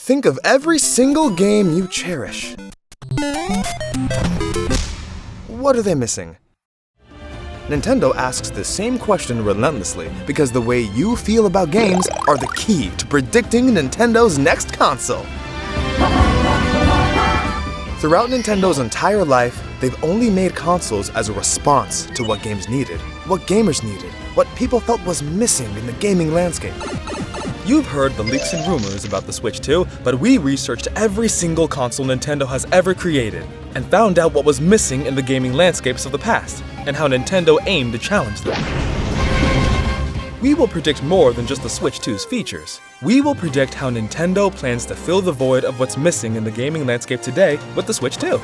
Think of every single game you cherish. What are they missing? Nintendo asks the same question relentlessly because the way you feel about games are the key to predicting Nintendo's next console. Throughout Nintendo's entire life, they've only made consoles as a response to what games needed, what gamers needed, what people felt was missing in the gaming landscape. You've heard the leaks and rumors about the Switch 2, but we researched every single console Nintendo has ever created and found out what was missing in the gaming landscapes of the past and how Nintendo aimed to challenge them. We will predict more than just the Switch 2's features. We will predict how Nintendo plans to fill the void of what's missing in the gaming landscape today with the Switch 2.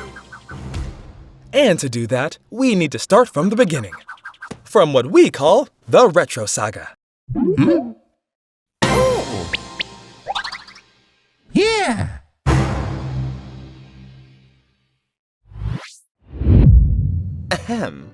And to do that, we need to start from the beginning. From what we call the Retro Saga. Yeah! Ahem.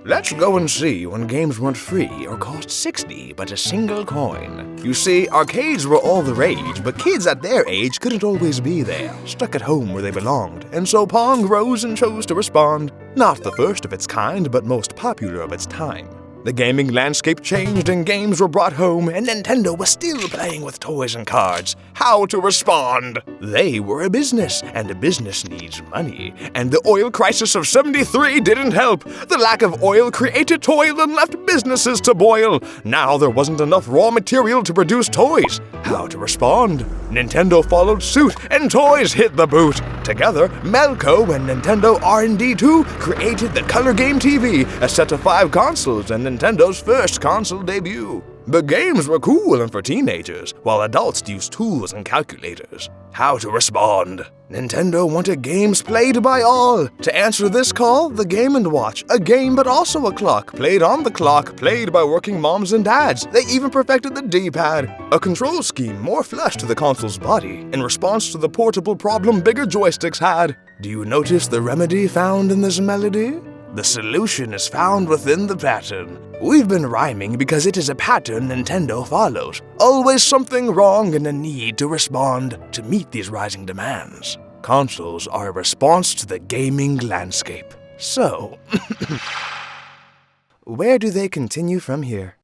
Let's go and see when games weren't free or cost 60 but a single coin. You see, arcades were all the rage, but kids at their age couldn't always be there, stuck at home where they belonged, and so Pong rose and chose to respond. Not the first of its kind, but most popular of its time. The gaming landscape changed and games were brought home, and Nintendo was still playing with toys and cards. How to respond? They were a business, and a business needs money. And the oil crisis of '73 didn't help. The lack of oil created toil and left businesses to boil. Now there wasn't enough raw material to produce toys. How to respond? Nintendo followed suit, and toys hit the boot. Together, Melco and Nintendo R&D2 created the Color Game TV, a set of 5 consoles and Nintendo's first console debut. The games were cool and for teenagers, while adults used tools and calculators. How to respond? Nintendo wanted games played by all. To answer this call, the Game & Watch, a game but also a clock, played on the clock, played by working moms and dads. They even perfected the D-pad, a control scheme more flush to the console's body, in response to the portable problem bigger joysticks had. Do you notice the remedy found in this melody? The solution is found within the pattern. We've been rhyming because it is a pattern Nintendo follows. Always something wrong and a need to respond to meet these rising demands. Consoles are a response to the gaming landscape. So, where do they continue from here?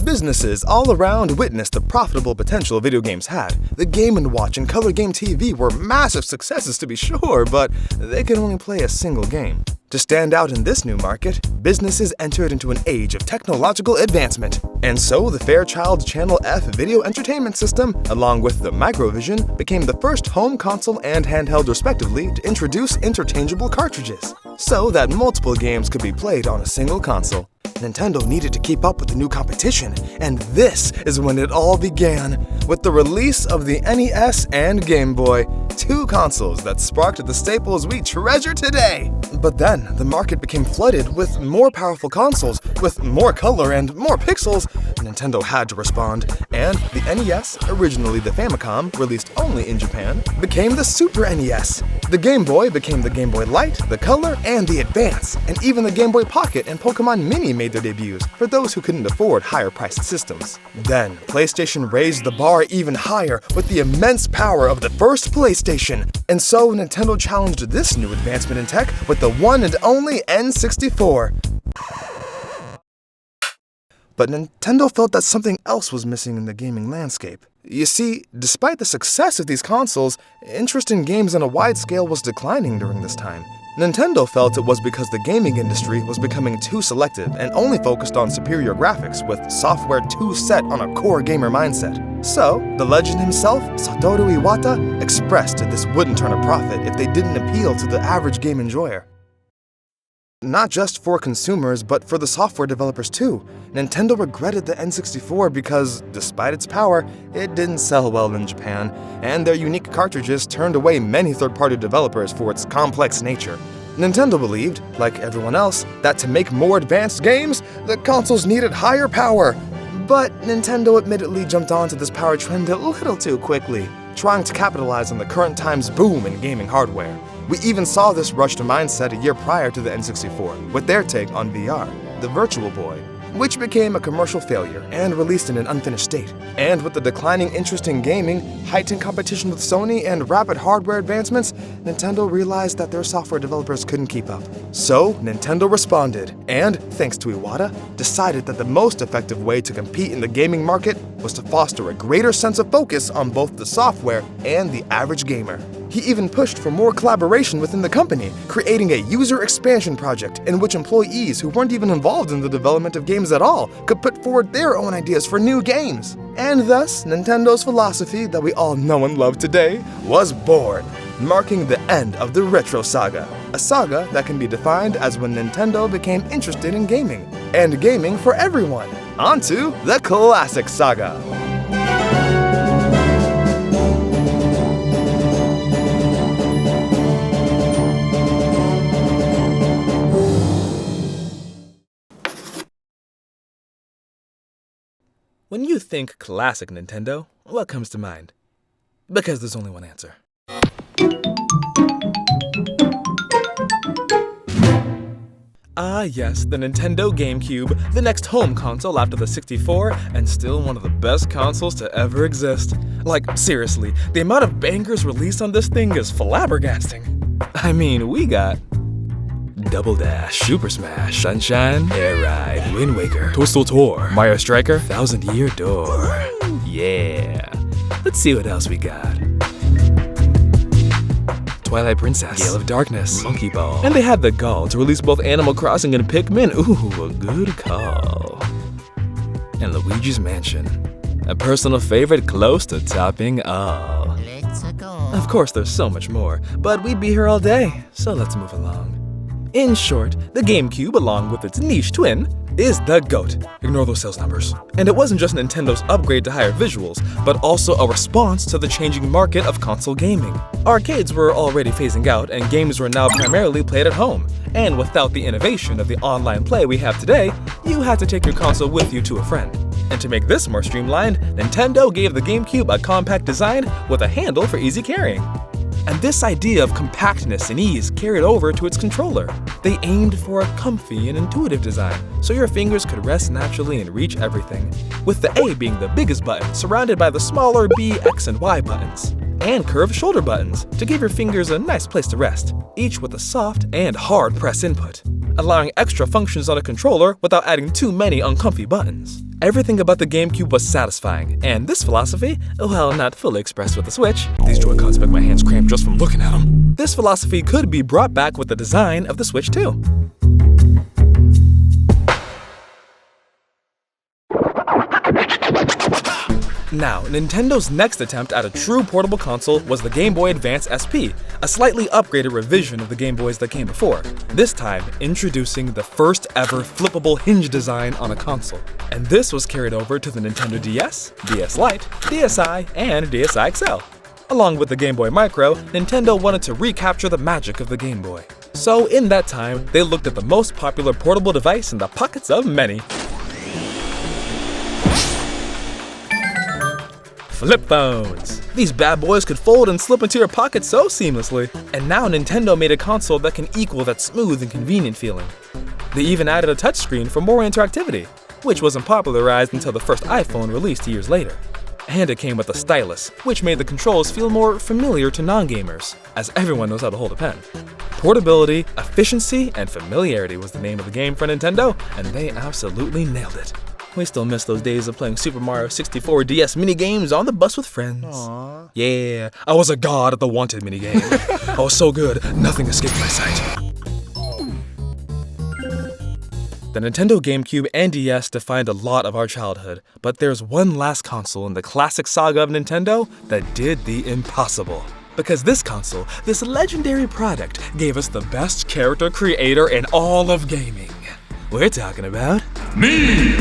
Businesses all around witnessed the profitable potential video games had. The Game & Watch and Color Game TV were massive successes to be sure, but they could only play a single game. To stand out in this new market, businesses entered into an age of technological advancement. And so the Fairchild Channel F video entertainment system, along with the Microvision, became the first home console and handheld respectively to introduce interchangeable cartridges, so that multiple games could be played on a single console. Nintendo needed to keep up with the new competition, and this is when it all began, with the release of the NES and Game Boy, 2 consoles that sparked the staples we treasure today. But then, the market became flooded with more powerful consoles, with more color and more pixels. Nintendo had to respond, and the NES, originally the Famicom, released only in Japan, became the Super NES. The Game Boy became the Game Boy Light, the Color, and the Advance, and even the Game Boy Pocket and Pokemon Mini made their debuts for those who couldn't afford higher-priced systems. Then, PlayStation raised the bar even higher with the immense power of the first PlayStation, and so Nintendo challenged this new advancement in tech with the one and only N64. But Nintendo felt that something else was missing in the gaming landscape. You see, despite the success of these consoles, interest in games on a wide scale was declining during this time. Nintendo felt it was because the gaming industry was becoming too selective and only focused on superior graphics with software too set on a core gamer mindset. So, the legend himself, Satoru Iwata, expressed this wouldn't turn a profit if they didn't appeal to the average game enjoyer. Not just for consumers, but for the software developers too. Nintendo regretted the N64 because, despite its power, it didn't sell well in Japan, and their unique cartridges turned away many third-party developers for its complex nature. Nintendo believed, like everyone else, that to make more advanced games, the consoles needed higher power. But Nintendo admittedly jumped onto this power trend a little too quickly. trying to capitalize on the current time's boom in gaming hardware. We even saw this rushed mindset a year prior to the N64, with their take on VR, the Virtual Boy, which became a commercial failure and released in an unfinished state. And with the declining interest in gaming, heightened competition with Sony, and rapid hardware advancements, Nintendo realized that their software developers couldn't keep up. So, Nintendo responded, and, thanks to Iwata, decided that the most effective way to compete in the gaming market was to foster a greater sense of focus on both the software and the average gamer. He even pushed for more collaboration within the company, creating a user expansion project in which employees who weren't even involved in the development of games at all could put forward their own ideas for new games. And thus, Nintendo's philosophy that we all know and love today was born, marking the end of the retro saga, a saga that can be defined as when Nintendo became interested in gaming, and gaming for everyone. On to the classic saga. When you think classic Nintendo, what comes to mind? Because there's only one answer. Ah yes, the Nintendo GameCube, the next home console after the 64, and still one of the best consoles to ever exist. Like, seriously, the amount of bangers released on this thing is flabbergasting. I mean, we got Double Dash, Super Smash, Sunshine, Air Ride, Wind Waker, Toadstool Tour, Mario Striker, 1000 Year Door. Yeah. Let's see what else we got. Twilight Princess, Gale of Darkness, Monkey Ball. And they had the gall to release both Animal Crossing and Pikmin. Ooh, a good call. And Luigi's Mansion, a personal favorite close to topping all. Let's go. Of course, there's so much more, but we'd be here all day, so let's move along. In short, the GameCube, along with its niche twin, is the GOAT. Ignore those sales numbers. And it wasn't just Nintendo's upgrade to higher visuals, but also a response to the changing market of console gaming. Arcades were already phasing out, and games were now primarily played at home. And without the innovation of the online play we have today, you had to take your console with you to a friend. And to make this more streamlined, Nintendo gave the GameCube a compact design with a handle for easy carrying. And this idea of compactness and ease carried over to its controller. They aimed for a comfy and intuitive design, so your fingers could rest naturally and reach everything, with the A being the biggest button, surrounded by the smaller B, X, and Y buttons, and curved shoulder buttons to give your fingers a nice place to rest, each with a soft and hard press input, allowing extra functions on a controller without adding too many uncomfy buttons. Everything about the GameCube was satisfying, and this philosophy, while not fully expressed with the Switch, these Joy-Cons make my hands cramp just from looking at them, this philosophy could be brought back with the design of the Switch too. Now, Nintendo's next attempt at a true portable console was the Game Boy Advance SP, a slightly upgraded revision of the Game Boys that came before, this time introducing the first ever flippable hinge design on a console. And this was carried over to the Nintendo DS, DS Lite, DSi, and DSi XL. Along with the Game Boy Micro, Nintendo wanted to recapture the magic of the Game Boy. So in that time, they looked at the most popular portable device in the pockets of many. Flip phones. These bad boys could fold and slip into your pocket so seamlessly. And now Nintendo made a console that can equal that smooth and convenient feeling. They even added a touchscreen for more interactivity, which wasn't popularized until the first iPhone released years later. And it came with a stylus, which made the controls feel more familiar to non-gamers, as everyone knows how to hold a pen. Portability, efficiency, and familiarity was the name of the game for Nintendo, and they absolutely nailed it. We still miss those days of playing Super Mario 64 DS minigames on the bus with friends. Aww. Yeah, I was a god at the Wanted minigame. I was so good, nothing escaped my sight. The Nintendo GameCube and DS defined a lot of our childhood, but there's one last console in the classic saga of Nintendo that did the impossible. Because this console, this legendary product, gave us the best character creator in all of gaming. We're talking about me!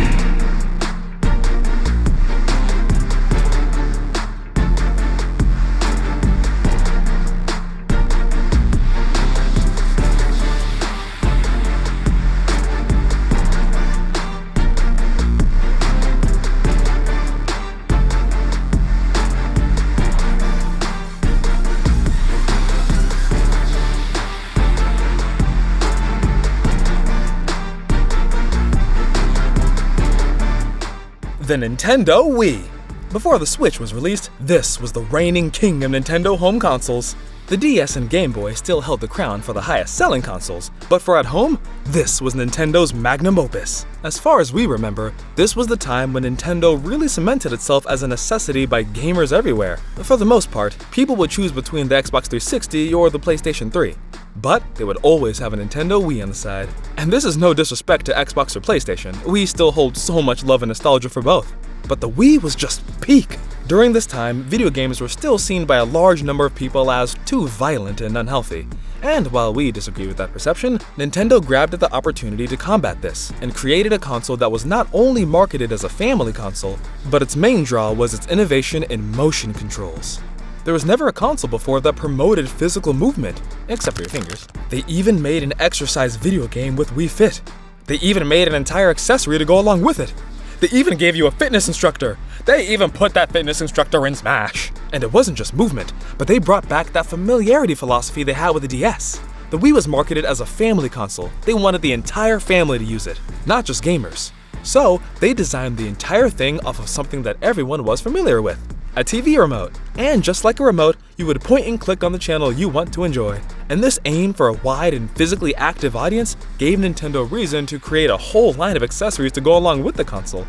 the Nintendo Wii. Before the Switch was released, this was the reigning king of Nintendo home consoles. The DS and Game Boy still held the crown for the highest selling consoles, but for at home, this was Nintendo's magnum opus. As far as we remember, this was the time when Nintendo really cemented itself as a necessity by gamers everywhere. For the most part, people would choose between the Xbox 360 or the PlayStation 3. But they would always have a Nintendo Wii on the side. And this is no disrespect to Xbox or PlayStation, we still hold so much love and nostalgia for both. But the Wii was just peak. During this time, video games were still seen by a large number of people as too violent and unhealthy. And while we disagree with that perception, Nintendo grabbed at the opportunity to combat this and created a console that was not only marketed as a family console, but its main draw was its innovation in motion controls. There was never a console before that promoted physical movement, except for your fingers. They even made an exercise video game with Wii Fit. They even made an entire accessory to go along with it. They even gave you a fitness instructor. They even put that fitness instructor in Smash. And it wasn't just movement, but they brought back that familiarity philosophy they had with the DS. The Wii was marketed as a family console. They wanted the entire family to use it, not just gamers. So they designed the entire thing off of something that everyone was familiar with, a TV remote. And just like a remote, you would point and click on the channel you want to enjoy. And this aim for a wide and physically active audience gave Nintendo reason to create a whole line of accessories to go along with the console,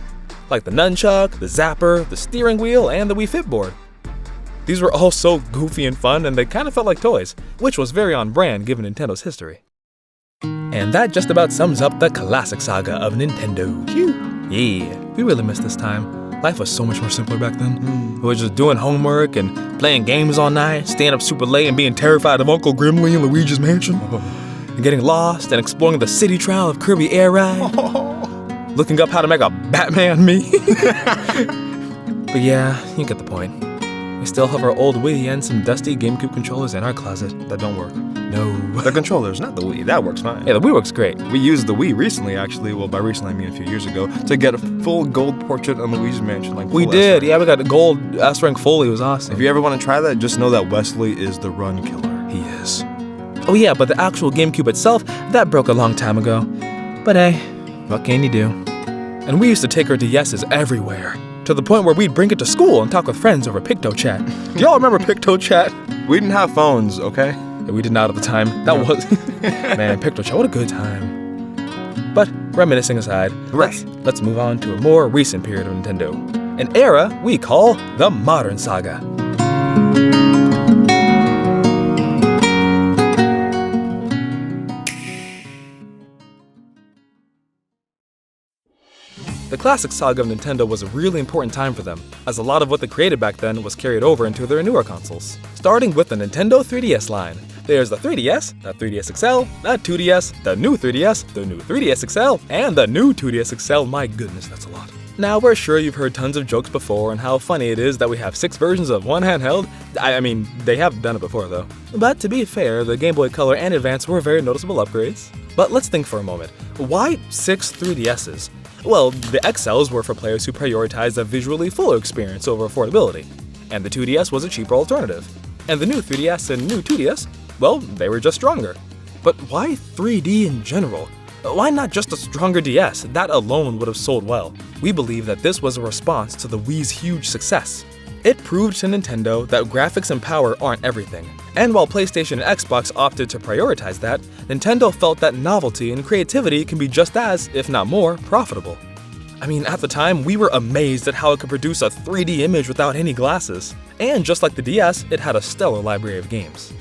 like the nunchuck, the zapper, the steering wheel, and the Wii Fit board. These were all so goofy and fun, and they kind of felt like toys, which was very on brand given Nintendo's history. And that just about sums up the classic saga of Nintendo. Yeah, we really missed this time. Life was so much more simpler back then. We were just doing homework and playing games all night, staying up super late and being terrified of Uncle Grimly and Luigi's Mansion, and getting lost and exploring the city trail of Kirby Air Ride, looking up how to make a Batman me. But yeah, you get the point. We still have our old Wii and some dusty GameCube controllers in our closet that don't work. No. The controllers, not the Wii. That works fine. Yeah, the Wii works great. We used the Wii recently, actually. Well, by recently I mean a few years ago, to get a full gold portrait on Luigi's Mansion. Like we did. Yeah, we got a gold S-rank Foley. It was awesome. If you ever want to try that, just know that Wesley is the run killer. He is. Oh yeah, but the actual GameCube itself, that broke a long time ago. But hey, what can you do? And we used to take our DSs everywhere, to the point where we'd bring it to school and talk with friends over PictoChat. Do y'all remember PictoChat? We didn't have phones, okay? Yeah, we did not at the time. That was... Man, PictoChat, what a good time. But reminiscing aside, let's move on to a more recent period of Nintendo. An era we call the Modern Saga. The classic saga of Nintendo was a really important time for them, as a lot of what they created back then was carried over into their newer consoles. Starting with the Nintendo 3DS line. There's the 3DS, the 3DS XL, the 2DS, the new 3DS, the new 3DS XL, and the new 2DS XL. My goodness, that's a lot. Now, we're sure you've heard tons of jokes before on how funny it is that we have 6 versions of one handheld. I mean, they have done it before though. But to be fair, the Game Boy Color and Advance were very noticeable upgrades. But let's think for a moment. Why 6 3DSs? Well, the XLs were for players who prioritized a visually fuller experience over affordability, and the 2DS was a cheaper alternative. And the new 3DS and new 2DS, well, they were just stronger. But why 3D in general? Why not just a stronger DS? That alone would have sold well. We believe that this was a response to the Wii's huge success. It proved to Nintendo that graphics and power aren't everything. And while PlayStation and Xbox opted to prioritize that, Nintendo felt that novelty and creativity can be just as, if not more, profitable. I mean, at the time, we were amazed at how it could produce a 3D image without any glasses. And just like the DS, it had a stellar library of games.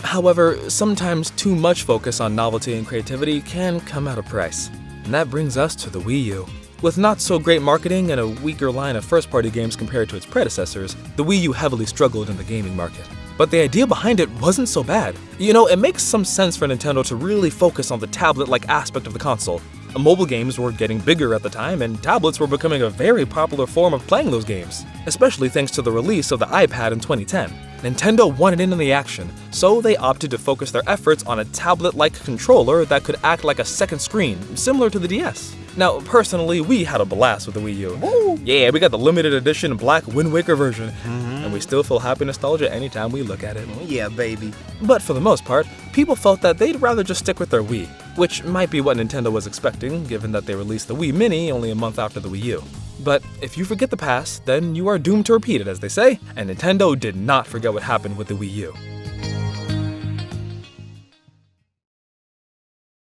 However, sometimes too much focus on novelty and creativity can come at a price. And that brings us to the Wii U. With not so great marketing and a weaker line of first-party games compared to its predecessors, the Wii U heavily struggled in the gaming market. But the idea behind it wasn't so bad. You know, it makes some sense for Nintendo to really focus on the tablet-like aspect of the console. Mobile games were getting bigger at the time, and tablets were becoming a very popular form of playing those games, especially thanks to the release of the iPad in 2010. Nintendo wanted in on the action, so they opted to focus their efforts on a tablet-like controller that could act like a second screen, similar to the DS. Now, personally, we had a blast with the Wii U. Woo! Yeah, we got the limited edition black Wind Waker version, and we still feel happy nostalgia anytime we look at it. Yeah, baby. But for the most part, people felt that they'd rather just stick with their Wii, which might be what Nintendo was expecting, given that they released the Wii Mini only a month after the Wii U. But if you forget the past, then you are doomed to repeat it, as they say, and Nintendo did not forget what happened with the Wii U.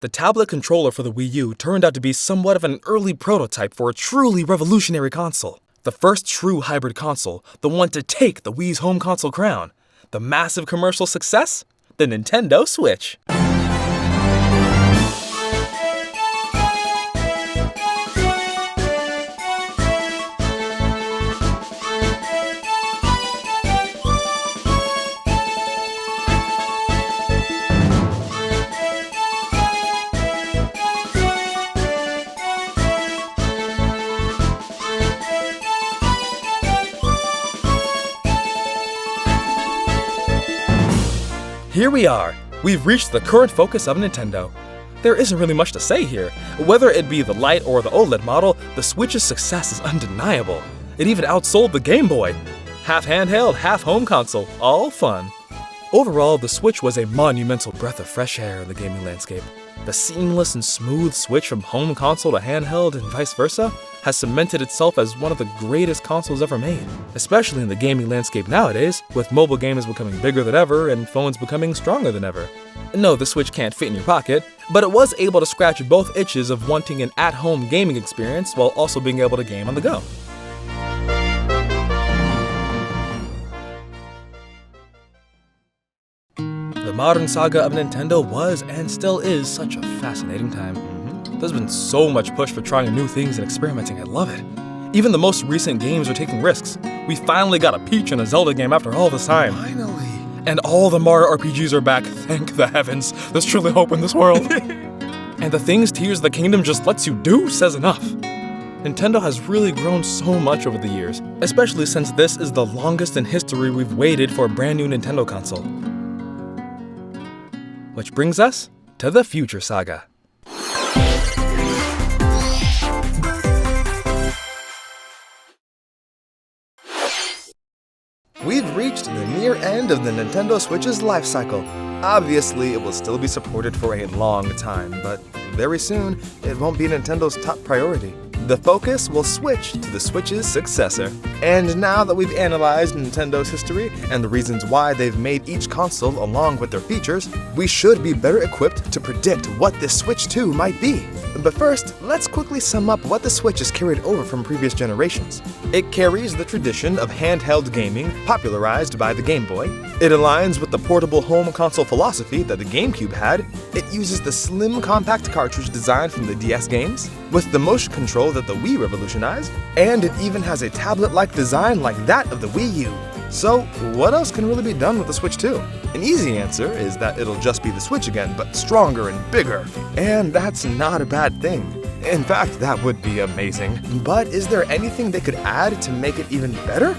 The tablet controller for the Wii U turned out to be somewhat of an early prototype for a truly revolutionary console. The first true hybrid console, the one to take the Wii's home console crown. The massive commercial success? The Nintendo Switch. Here we are. We've reached the current focus of Nintendo. There isn't really much to say here. Whether it be the Lite or the OLED model, the Switch's success is undeniable. It even outsold the Game Boy. Half handheld, half home console, all fun. Overall, the Switch was a monumental breath of fresh air in the gaming landscape. The seamless and smooth switch from home console to handheld and vice versa has cemented itself as one of the greatest consoles ever made, especially in the gaming landscape nowadays, with mobile games becoming bigger than ever and phones becoming stronger than ever. No, the Switch can't fit in your pocket, but it was able to scratch both itches of wanting an at-home gaming experience while also being able to game on the go. The modern saga of Nintendo was and still is such a fascinating time. There's been so much push for trying new things and experimenting, I love it. Even the most recent games are taking risks. We finally got a Peach and a Zelda game after all this time. Finally. And all the Mario RPGs are back, thank the heavens. There's truly hope in this world. And the things Tears of the Kingdom just lets you do says enough. Nintendo has really grown so much over the years, especially since this is the longest in history we've waited for a brand new Nintendo console. Which brings us to the Future Saga. We've reached the near end of the Nintendo Switch's life cycle. Obviously, it will still be supported for a long time, but very soon, it won't be Nintendo's top priority. The focus will switch to the Switch's successor. And now that we've analyzed Nintendo's history and the reasons why they've made each console along with their features, we should be better equipped to predict what this Switch 2 might be. But first, let's quickly sum up what the Switch has carried over from previous generations. It carries the tradition of handheld gaming popularized by the Game Boy. It aligns with the portable home console philosophy that the GameCube had. It uses the slim compact cartridge design from the DS games, with the motion control that the Wii revolutionized, and it even has a tablet-like design like that of the Wii U. So, what else can really be done with the Switch 2? An easy answer is that it'll just be the Switch again, but stronger and bigger. And that's not a bad thing. In fact, that would be amazing. But is there anything they could add to make it even better?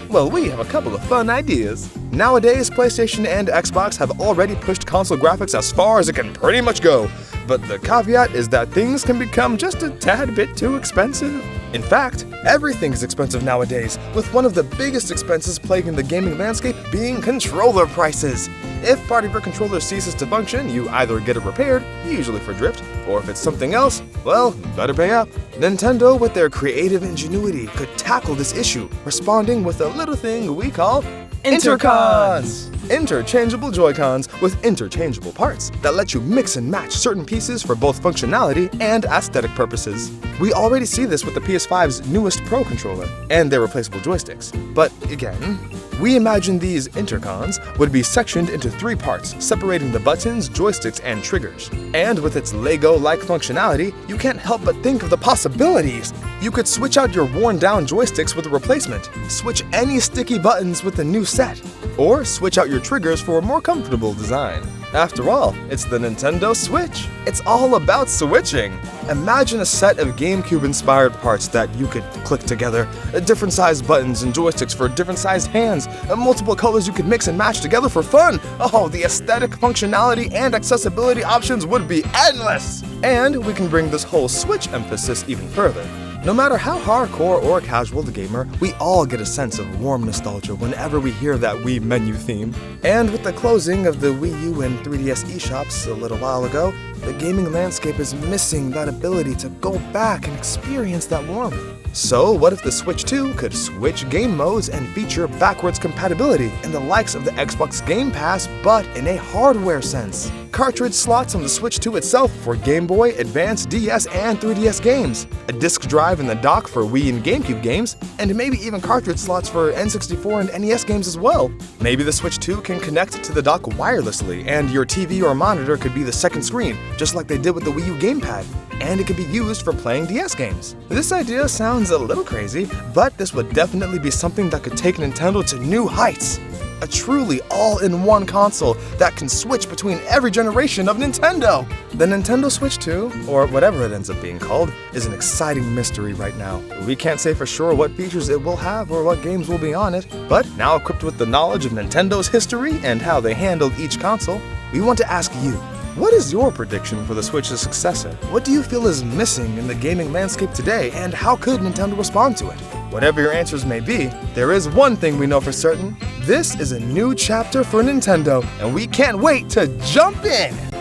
Well, we have a couple of fun ideas. Nowadays, PlayStation and Xbox have already pushed console graphics as far as it can pretty much go. But the caveat is that things can become just a tad bit too expensive. In fact, everything is expensive nowadays, with one of the biggest expenses plaguing the gaming landscape being controller prices. If part of your controller ceases to function, you either get it repaired, usually for drift, or if it's something else, well, better pay up. Nintendo, with their creative ingenuity, could tackle this issue, responding with a little thing we call Intercons! Interchangeable Joy-Cons with interchangeable parts that let you mix and match certain pieces for both functionality and aesthetic purposes. We already see this with the PS5's newest Pro controller and their replaceable joysticks. But again, we imagine these Intercons would be sectioned into 3 parts, separating the buttons, joysticks, and triggers. And with its Lego-like functionality, you can't help but think of the possibilities. You could switch out your worn-down joysticks with a replacement, switch any sticky buttons with a new set, or switch out your triggers for a more comfortable design. After all, it's the Nintendo Switch. It's all about switching. Imagine a set of GameCube-inspired parts that you could click together, different sized buttons and joysticks for different sized hands, multiple colors you could mix and match together for fun. Oh, the aesthetic, functionality, and accessibility options would be endless. And we can bring this whole Switch emphasis even further. No matter how hardcore or casual the gamer, we all get a sense of warm nostalgia whenever we hear that Wii menu theme. And with the closing of the Wii U and 3DS eShops a little while ago, the gaming landscape is missing that ability to go back and experience that warmth. So what if the Switch 2 could switch game modes and feature backwards compatibility in the likes of the Xbox Game Pass, but in a hardware sense? Cartridge slots on the Switch 2 itself for Game Boy, Advance, DS, and 3DS games, a disc drive in the dock for Wii and GameCube games, and maybe even cartridge slots for N64 and NES games as well. Maybe the Switch 2 can connect to the dock wirelessly, and your TV or monitor could be the second screen, just like they did with the Wii U gamepad, and it could be used for playing DS games. This idea sounds a little crazy, but this would definitely be something that could take Nintendo to new heights. A truly all-in-one console that can switch between every generation of Nintendo. The Nintendo Switch 2, or whatever it ends up being called, is an exciting mystery right now. We can't say for sure what features it will have or what games will be on it, but now equipped with the knowledge of Nintendo's history and how they handled each console, we want to ask you, what is your prediction for the Switch's successor? What do you feel is missing in the gaming landscape today, and how could Nintendo respond to it? Whatever your answers may be, there is one thing we know for certain. This is a new chapter for Nintendo, and we can't wait to jump in!